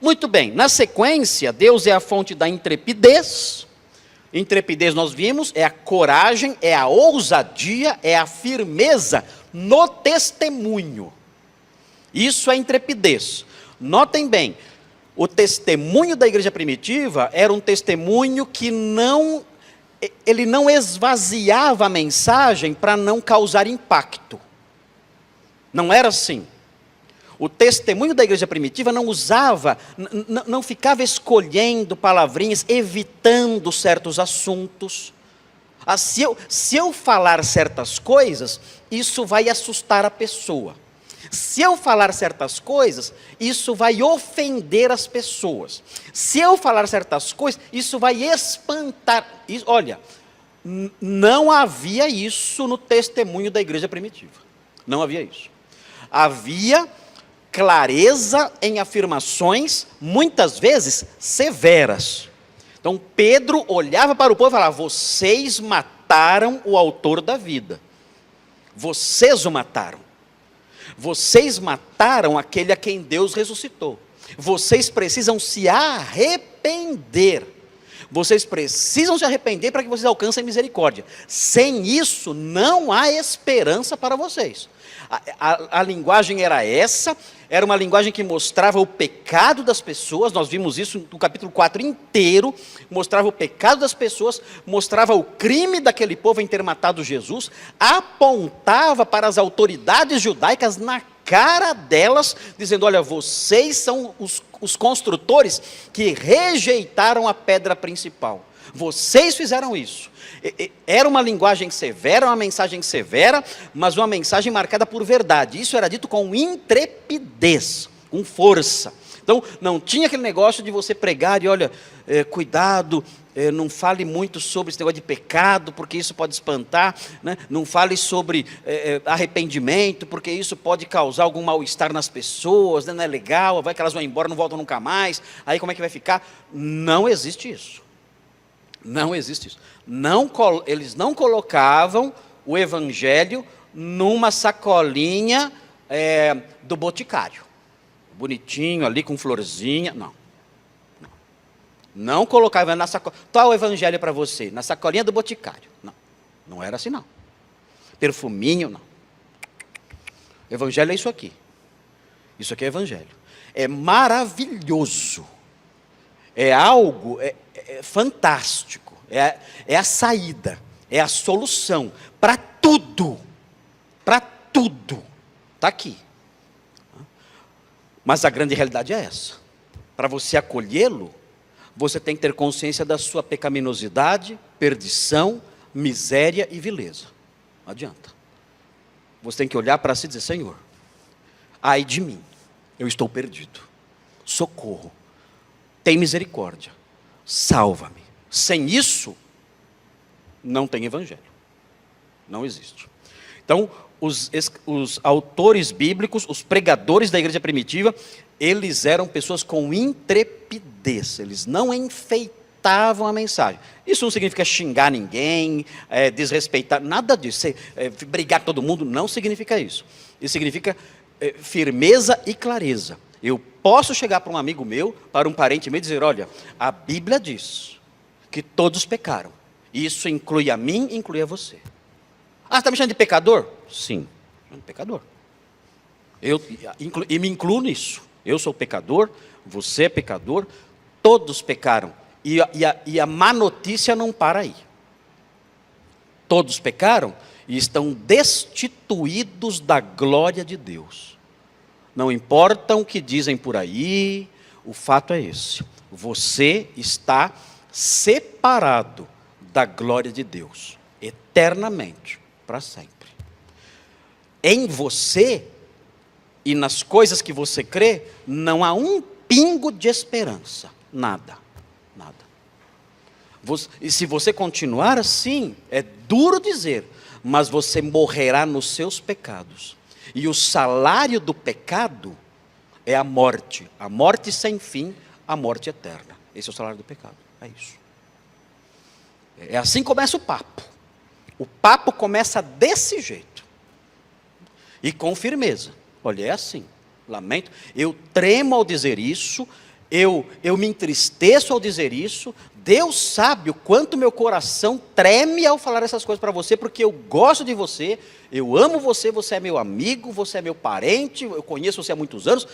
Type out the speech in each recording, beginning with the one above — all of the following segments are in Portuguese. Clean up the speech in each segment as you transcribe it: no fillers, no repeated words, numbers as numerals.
Muito bem, na sequência, Deus é a fonte da intrepidez. Intrepidez, nós vimos, é a coragem, é a ousadia, é a firmeza no testemunho. Isso é intrepidez. Notem bem, o testemunho da igreja primitiva era um testemunho que ele não esvaziava a mensagem para não causar impacto. Não era assim. O testemunho da igreja primitiva não usava, não ficava escolhendo palavrinhas, evitando certos assuntos. Se eu falar certas coisas, isso vai assustar a pessoa. Se eu falar certas coisas, isso vai ofender as pessoas. Se eu falar certas coisas, isso vai espantar. Olha, não havia isso no testemunho da igreja primitiva. Não havia isso. Havia clareza em afirmações, muitas vezes severas. Então Pedro olhava para o povo e falava: vocês mataram o autor da vida. Vocês o mataram. Vocês mataram aquele a quem Deus ressuscitou. Vocês precisam se arrepender. Vocês precisam se arrepender para que vocês alcancem misericórdia. Sem isso, não há esperança para vocês. A linguagem era essa, era uma linguagem que mostrava o pecado das pessoas. Nós vimos isso no capítulo 4 inteiro, mostrava o pecado das pessoas, mostrava o crime daquele povo em ter matado Jesus, apontava para as autoridades judaicas na cara delas, dizendo: olha, vocês são os construtores que rejeitaram a pedra principal. Vocês fizeram isso. Era uma linguagem severa, uma mensagem severa, mas uma mensagem marcada por verdade. Isso era dito com intrepidez, com força. Então, não tinha aquele negócio de você pregar e, olha, cuidado, não fale muito sobre esse negócio de pecado, porque isso pode espantar, né? Não fale sobre arrependimento, porque isso pode causar algum mal-estar nas pessoas, né? Não é legal, vai que elas vão embora, não voltam nunca mais, aí como é que vai ficar? Não existe isso. Não existe isso. Eles não colocavam o evangelho numa sacolinha do boticário. Bonitinho ali com florzinha. Não colocava na sacolinha. Qual é o evangelho para você? Na sacolinha do boticário. Não era assim não. Perfuminho, não. Evangelho é isso aqui. Isso aqui é evangelho. É maravilhoso. É algo fantástico. É a saída. É a solução. Para tudo. Para tudo. Está aqui. Mas a grande realidade é essa. Para você acolhê-lo, você tem que ter consciência da sua pecaminosidade, perdição, miséria e vileza. Não adianta. Você tem que olhar para si e dizer: Senhor, ai de mim, eu estou perdido. Socorro. Tem misericórdia. Salva-me. Sem isso, não tem evangelho. Não existe. Então, os autores bíblicos, os pregadores da igreja primitiva, eles eram pessoas com intrepidez. Eles não enfeitavam a mensagem. Isso não significa xingar ninguém, desrespeitar, nada disso. Brigar com todo mundo, não significa isso. Isso significa firmeza e clareza. Eu posso chegar para um amigo meu, para um parente meu e dizer: olha, a Bíblia diz que todos pecaram. Isso inclui a mim e inclui a você. Ah, você está me chamando de pecador? Sim, pecador. E me incluo nisso. Eu sou pecador, você é pecador, todos pecaram. E a má notícia não para aí. Todos pecaram e estão destituídos da glória de Deus. Não importa o que dizem por aí, o fato é esse. Você está separado da glória de Deus, eternamente, para sempre. Em você e nas coisas que você crê, não há um pingo de esperança. Nada. Nada. E se você continuar assim, é duro dizer, mas você morrerá nos seus pecados. E o salário do pecado é a morte sem fim, a morte eterna. Esse é o salário do pecado, é isso. É assim que começa o papo. O papo começa desse jeito. E com firmeza. Olha, é assim, lamento, eu tremo ao dizer isso, eu me entristeço ao dizer isso. Deus sabe o quanto meu coração treme ao falar essas coisas para você, porque eu gosto de você, eu amo você, você é meu amigo, você é meu parente, eu conheço você há muitos anos.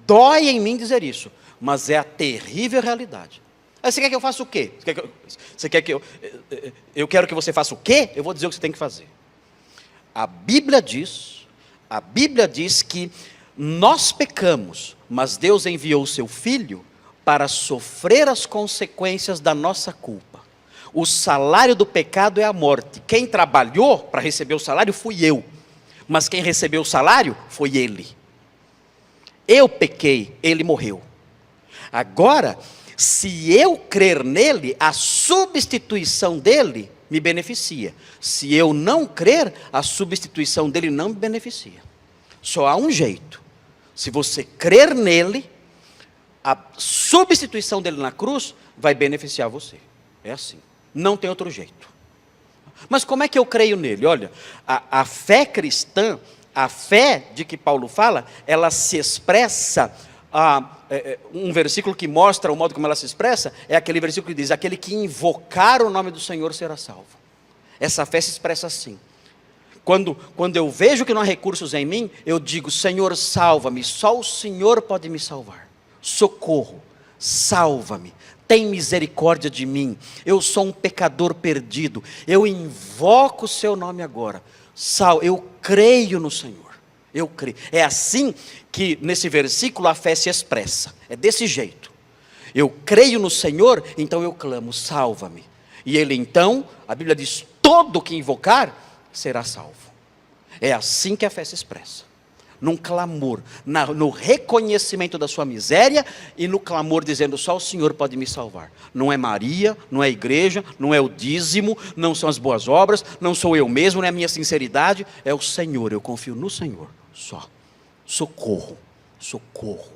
Dói em mim dizer isso, mas é a terrível realidade. Aí você quer que eu faça o quê? Você quer que eu quero que você faça o quê? Eu vou dizer o que você tem que fazer. A Bíblia diz que nós pecamos, mas Deus enviou o seu Filho para sofrer as consequências da nossa culpa. O salário do pecado é a morte. Quem trabalhou para receber o salário fui eu, mas quem recebeu o salário foi Ele. Eu pequei, Ele morreu. Agora, se eu crer nele, a substituição dele me beneficia. Se eu não crer, a substituição dele não me beneficia. Só há um jeito. Se você crer nele, a substituição dele na cruz vai beneficiar você. É assim. Não tem outro jeito. Mas como é que eu creio nele? Olha, a fé cristã, a fé de que Paulo fala, ela se expressa, um versículo que mostra o modo como ela se expressa, é aquele versículo que diz, aquele que invocar o nome do Senhor será salvo. Essa fé se expressa assim. Quando eu vejo que não há recursos em mim, eu digo, Senhor, salva-me, só o Senhor pode me salvar. Socorro, salva-me, tem misericórdia de mim, eu sou um pecador perdido, eu invoco o seu nome agora, eu creio no Senhor, eu creio. É assim que nesse versículo a fé se expressa, é desse jeito. Eu creio no Senhor, então eu clamo, salva-me. E Ele então, a Bíblia diz, todo que invocar será salvo. É assim que a fé se expressa. Num clamor, no reconhecimento da sua miséria e no clamor dizendo, só o Senhor pode me salvar. Não é Maria, não é a igreja, não é o dízimo, não são as boas obras, não sou eu mesmo, não é a minha sinceridade, é o Senhor, eu confio no Senhor, só. Socorro, socorro,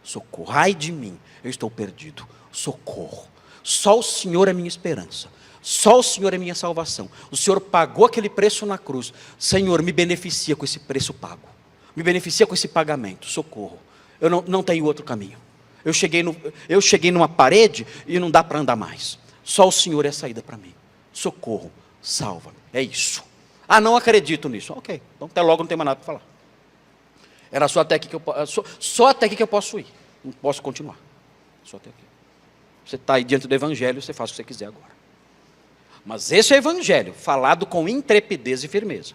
socorro, ai de mim, eu estou perdido, socorro. Só o Senhor é minha esperança. Só o Senhor é minha salvação. O Senhor pagou aquele preço na cruz. Senhor, me beneficia com esse preço pago. Me beneficia com esse pagamento, socorro. Eu não tenho outro caminho. Eu cheguei numa parede e não dá para andar mais. Só o Senhor é a saída para mim. Socorro, salva-me. É isso. Ah, não acredito nisso. Ok, então até logo, não tem mais nada para falar. Era só até aqui que só até aqui que eu posso ir. Não posso continuar. Só até aqui. Você está aí diante do Evangelho, você faz o que você quiser agora. Mas esse é o Evangelho, falado com intrepidez e firmeza.